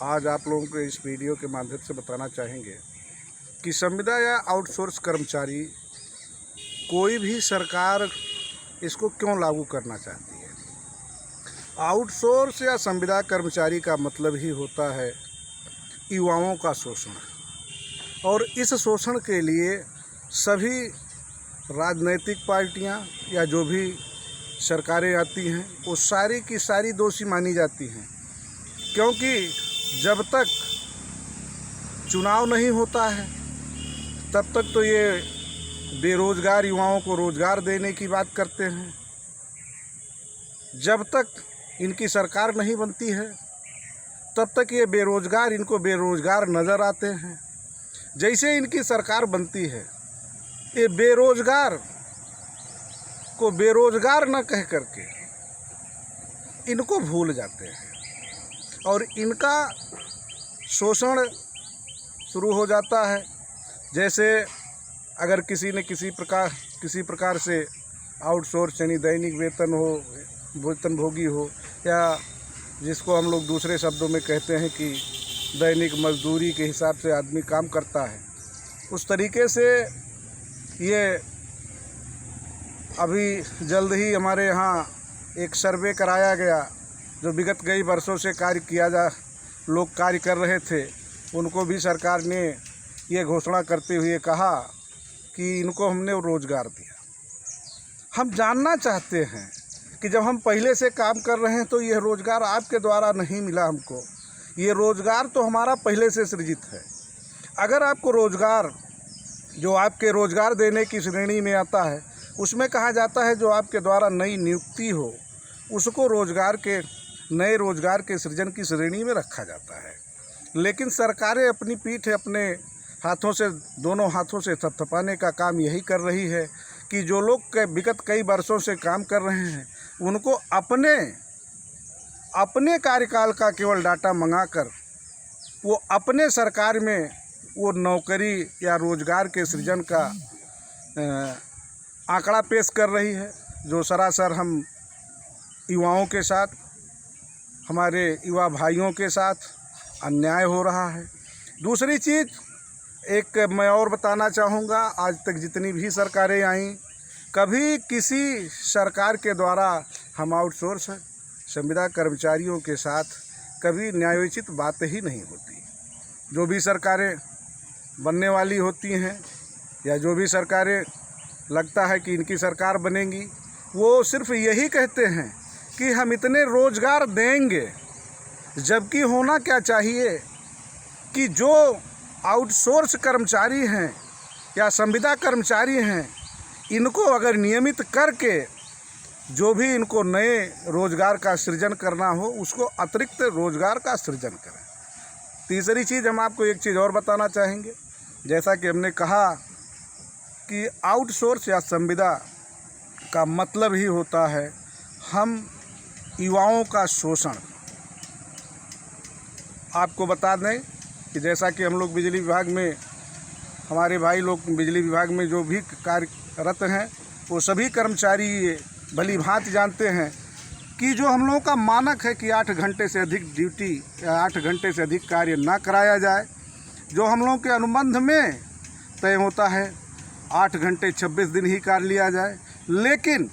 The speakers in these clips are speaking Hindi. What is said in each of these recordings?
आज आप लोगों को इस वीडियो के माध्यम से बताना चाहेंगे कि संविदा या आउटसोर्स कर्मचारी कोई भी सरकार इसको क्यों लागू करना चाहती है। आउटसोर्स या संविदा कर्मचारी का मतलब ही होता है युवाओं का शोषण, और इस शोषण के लिए सभी राजनीतिक पार्टियां या जो भी सरकारें आती हैं वो सारी की सारी दोषी मानी जाती हैं, क्योंकि जब तक चुनाव नहीं होता है तब तक तो ये बेरोज़गार युवाओं को रोज़गार देने की बात करते हैं। जब तक इनकी सरकार नहीं बनती है तब तक ये बेरोज़गार इनको बेरोज़गार नज़र आते हैं। जैसे इनकी सरकार बनती है ये बेरोज़गार को बेरोज़गार न कह करके इनको भूल जाते हैं और इनका शोषण शुरू हो जाता है। जैसे अगर किसी ने किसी प्रकार से आउटसोर्स यानी दैनिक वेतनभोगी हो, या जिसको हम लोग दूसरे शब्दों में कहते हैं कि दैनिक मजदूरी के हिसाब से आदमी काम करता है, उस तरीके से ये अभी जल्द ही हमारे यहाँ एक सर्वे कराया गया। जो विगत कई वर्षों से लोग कार्य कर रहे थे, उनको भी सरकार ने ये घोषणा करते हुए कहा कि इनको हमने रोज़गार दिया। हम जानना चाहते हैं कि जब हम पहले से काम कर रहे हैं तो ये रोज़गार आपके द्वारा नहीं मिला हमको, ये रोज़गार तो हमारा पहले से सृजित है। अगर आपको रोज़गार जो आपके रोज़गार देने की श्रेणी में आता है उसमें कहा जाता है जो आपके द्वारा नई नियुक्ति हो उसको नए रोज़गार के सृजन की श्रेणी में रखा जाता है। लेकिन सरकारें अपनी पीठ अपने दोनों हाथों से थपथपाने का काम यही कर रही है कि जो लोग विगत कई वर्षों से काम कर रहे हैं उनको अपने कार्यकाल का केवल डाटा मंगाकर वो अपने सरकार में वो नौकरी या रोज़गार के सृजन का आंकड़ा पेश कर रही है, जो सरासर हम युवाओं के साथ, हमारे युवा भाइयों के साथ अन्याय हो रहा है। दूसरी चीज़ एक मैं और बताना चाहूँगा, आज तक जितनी भी सरकारें आईं कभी किसी सरकार के द्वारा हम आउटसोर्स संविदा कर्मचारियों के साथ कभी न्यायोचित बात ही नहीं होती। जो भी सरकारें बनने वाली होती हैं या जो भी सरकारें लगता है कि इनकी सरकार बनेगी, वो सिर्फ यही कहते हैं कि हम इतने रोज़गार देंगे, जबकि होना क्या चाहिए कि जो आउटसोर्स कर्मचारी हैं या संविदा कर्मचारी हैं इनको अगर नियमित करके जो भी इनको नए रोज़गार का सृजन करना हो उसको अतिरिक्त रोज़गार का सृजन करें। तीसरी चीज़ हम आपको एक चीज़ और बताना चाहेंगे, जैसा कि हमने कहा कि आउटसोर्स या संविदा का मतलब ही होता है हम युवाओं का शोषण। आपको बता दें कि जैसा कि हम लोग बिजली विभाग में, हमारे भाई लोग बिजली विभाग में जो भी कार्यरत हैं वो सभी कर्मचारी भली भांति जानते हैं कि जो हम लोगों का मानक है कि 8 घंटे से अधिक ड्यूटी या 8 घंटे से अधिक कार्य ना कराया जाए। जो हम लोगों के अनुबंध में तय होता है 8 घंटे 26 दिन ही कार्य लिया जाए, लेकिन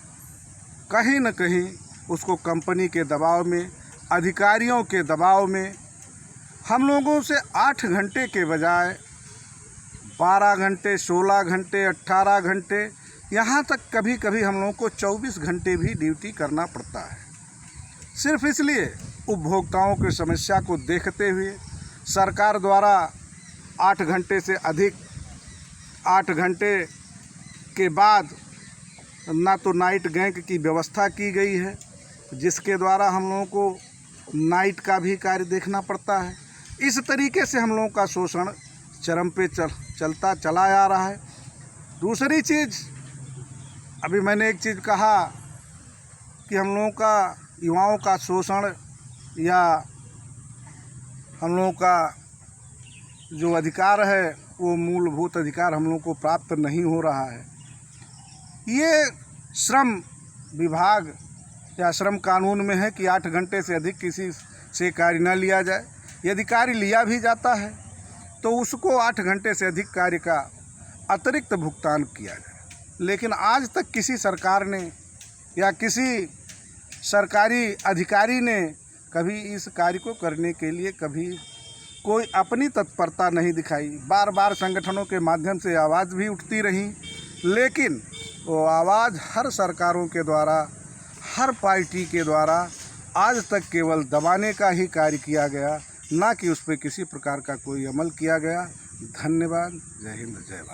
कहीं न कहीं उसको कंपनी के दबाव में, अधिकारियों के दबाव में हम लोगों से 8 घंटे के बजाय 12 घंटे, 16 घंटे, 18 घंटे, यहाँ तक कभी कभी हम लोगों को 24 घंटे भी ड्यूटी करना पड़ता है। सिर्फ इसलिए उपभोक्ताओं की समस्या को देखते हुए सरकार द्वारा 8 घंटे से अधिक, 8 घंटे के बाद ना तो नाइट गैंग की व्यवस्था की गई है, जिसके द्वारा हम लोगों को नाइट का भी कार्य देखना पड़ता है। इस तरीके से हम लोगों का शोषण चरम पे चलता चला आ रहा है। दूसरी चीज़, अभी मैंने एक चीज़ कहा कि हम लोगों का युवाओं का शोषण या हम लोगों का जो अधिकार है वो मूलभूत अधिकार हम लोगों को प्राप्त नहीं हो रहा है। ये श्रम विभाग या श्रम कानून में है कि 8 घंटे से अधिक किसी से कार्य न लिया जाए। यदि कार्य लिया भी जाता है तो उसको 8 घंटे से अधिक कार्य का अतिरिक्त भुगतान किया जाए। लेकिन आज तक किसी सरकार ने या किसी सरकारी अधिकारी ने कभी इस कार्य को करने के लिए कभी कोई अपनी तत्परता नहीं दिखाई। बार बार संगठनों के माध्यम से आवाज़ भी उठती रही, लेकिन वो आवाज़ हर सरकारों के द्वारा, हर पार्टी के द्वारा आज तक केवल दबाने का ही कार्य किया गया, ना कि उस पर किसी प्रकार का कोई अमल किया गया। धन्यवाद। जय हिंद, जय भारत।